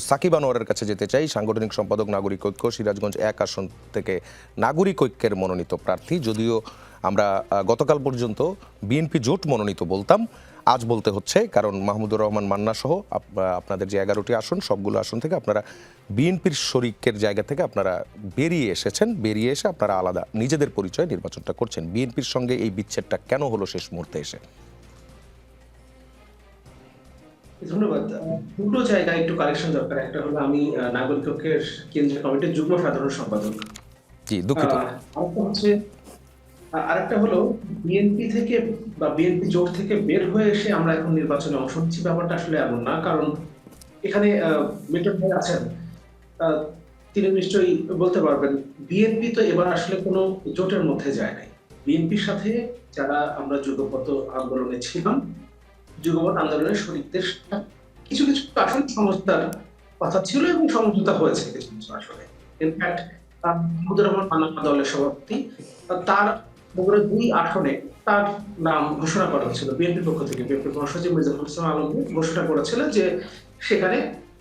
সাকিব আনোয়ারের কাছে যেতে চাই। সাংগঠনিক সম্পাদক নাগরিক ঐক্য, সিরাজগঞ্জ 1 আসন থেকে নাগরিক ঐক্যের মনোনীত প্রার্থী। যদিও আমরা গতকাল পর্যন্ত বিএনপি জোট মনোনীত বলতাম, আজ বলতে হচ্ছে, কারণ মাহমুদুর রহমান মান্না সহ আপনাদের যে 11টি আসন, সবগুলো আসন থেকে আপনারা বিএনপির শরিকের জায়গা থেকে আপনারা বেরিয়ে এসেছেন। বেরিয়ে এসে আপনারা আলাদা নিজেদের পরিচয় নির্বাচনটা করছেন। বিএনপির সঙ্গে এই বিচ্ছেদটা কেন হলো শেষ মুহূর্তে এসে? ধন্যবাদ। দুটো জায়গায় একটু কারেকশন দরকার। একটা হলো আমি নাগরিক ঐক্যের কেন্দ্রীয় কমিটির যুগ্ম সাধারণ সম্পাদক। জি, দুঃখিত। আরেকটা হচ্ছে আরেকটা হলো বিএনপি থেকে বা বিএনপি জোট থেকে বের হয়ে এসে আমরা এখন নির্বাচনে অংশ নিচ্ছি, ব্যাপারটা আসলে এমন না। কারণ এখানে মিটন ভাই আছেন, আহ, তিনি নিশ্চয়ই বলতে পারবেন বিএনপি তো এবার আসলে কোনো জোটের মধ্যে যায় নাই। বিএনপির সাথে যারা আমরা যুগপৎ আন্দোলনে ছিলাম, যুগপৎ আন্দোলনের শরীরদের কিছু কিছু আসলে সমঝোতার কথা ছিল এবং সমঝোতা হয়েছে কিছু কিছু আসলে। ইনফ্যাক্ট মাহমুদুর রহমান মান্না দলের সভাপতি, তার বগুড়া 2 আসনে তার নাম ঘোষণা করা হয়েছিল বিএনপির পক্ষ থেকে। বিএনপি মহাসচিব মির্জাফর হোসেন আলমগীর ঘোষণা করেছিলেন যে সেখানে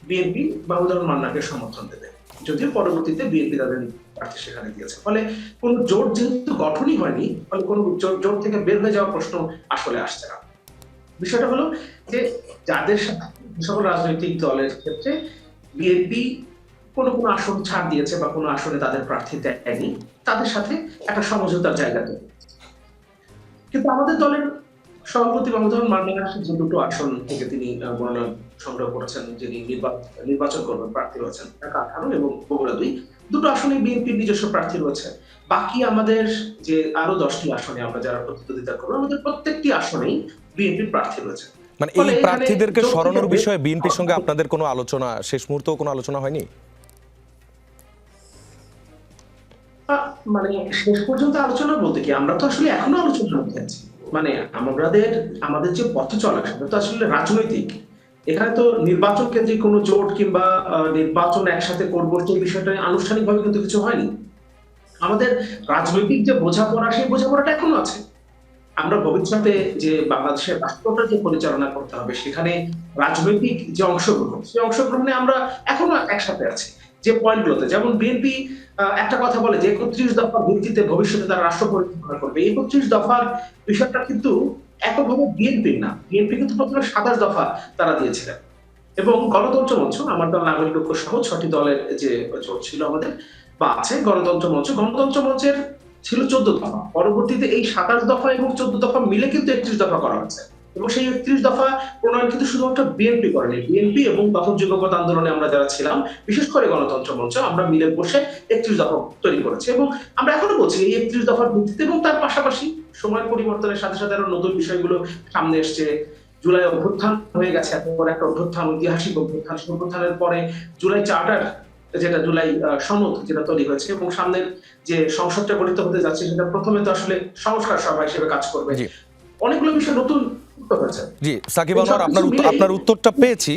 বিএনপি মাহমুদুর রহমান মান্নাকে সমর্থন দেবে, যদিও পরবর্তীতে বিএনপি তাদের প্রার্থী সেখানে দিয়েছে। ফলে কোন জোট যেহেতু গঠনই হয়নি, ফলে কোন জোট থেকে বের হয়ে যাওয়ার প্রশ্ন আসলে আসছে না। বিষয়টা হলো যে যাদের সাথে সকল রাজনৈতিক দলের ক্ষেত্রে বিএনপি কোনো কোনো আসন ছাড় দিয়েছে বা কোনো আসনে তাদের প্রার্থী দেয়নি, তাদের সাথে একটা সমঝোতার জায়গা তৈরি। কিন্তু আমাদের দলের সভাপতি মাহমুদুর মান্নার যে দুটো আসন থেকে তিনি মনোনয়ন সংগ্রহ করেছেন, যিনি নির্বাচন করবেন, প্রার্থী রয়েছেন, ঢাকা 18 এবং বগুড়া 2, দুটো আসনে বিএনপির নিজস্ব প্রার্থী রয়েছে। বাকি আমাদের যে আরো 10টি আসনে আমরা যারা প্রতিদ্বন্দ্বিতা করবো, আমাদের প্রত্যেকটি আসনেই বিএনপির প্রার্থী রয়েছে। মানে এই প্রার্থীদেরকে সরানোর বিষয়ে বিএনপির সঙ্গে আপনাদের কোনো আলোচনা, শেষ মুহূর্তেও কোনো আলোচনা হয়নি? মানে শেষ পর্যন্ত আলোচনা বলতে কি, আমরা তো আসলে এখনো আলোচনার মধ্যে আছি। মানে আমাদের যে পথ চলা, সেটা তো আসলে রাজনৈতিক। এখানে তো নির্বাচন কেন্দ্রিক কোনো জোট কিংবা নির্বাচন একসাথে করবো সেই বিষয়টা আনুষ্ঠানিকভাবে কিন্তু কিছু হয়নি। আমাদের রাজনৈতিক যে বোঝাপড়া, সেই বোঝাপড়াটা এখনো আছে। আমরা ভবিষ্যতে যে বাংলাদেশের রাষ্ট্রটা যে পরিচালনা করতে হবে, সেখানে রাজনৈতিক যে অংশগ্রহণ, সেই অংশগ্রহণে আমরা এখনো একসাথে আছি। যে পয়েন্টগুলোতে, যেমন বিএনপি একটা কথা বলে যে 31 দফার ভিত্তিতে ভবিষ্যতে তারা রাষ্ট্র পরিচালনা করবে। 31 দফার বিষয়টা কিন্তু এককভাবে বিএনপির না। বিএনপি কিন্তু প্রথমে 27 দফা তারা দিয়েছিলেন। এবং গণতন্ত্র মঞ্চ, আমার দল নাগরিক ঐক্য সহ 6টি দলের যে জোট ছিল আমাদের বা আছে, গণতন্ত্র মঞ্চের ছিল 14 দফা। পরবর্তীতে এই 27 দফা এবং 14 দফা মিলে কিন্তু 31 দফা করা হয়েছে। এবং সেই 31 দফা প্রণয়ন কিন্তু শুধুমাত্র বিএনপি করেনি। বিএনপি এবং তখন যুগপৎ আন্দোলনে আমরা যারা ছিলাম, বিশেষ করে গণতন্ত্র মঞ্চ, আমরা মিলে বসে 31 দফা তৈরি করেছি। এবং আমরা এখনো বলছি এই 31 দফার ভিত্তিতে, এবং তার পাশাপাশি সময়ের পরিবর্তনের সাথে সাথে আরো নতুন বিষয়গুলো সামনে এসছে। জুলাই অভ্যুত্থান হয়ে গেছে, এত বড় একটা অভ্যুত্থান, ঐতিহাসিক অভ্যুত্থান। সেই অভ্যুত্থানের পরে জুলাই চার্টার, যেটা জুলাই সনদ যেটা তৈরি হয়েছে, এবং সামনের যে সংসদটা গঠিত হতে যাচ্ছে, সেটা প্রথমে তো আসলে সংস্কার সভা হিসেবে কাজ করবে। অনেকগুলো বিষয় নতুন হয়েছে। জি, সাকিব আনোয়ার, আপনার উত্তরটা পেয়েছি।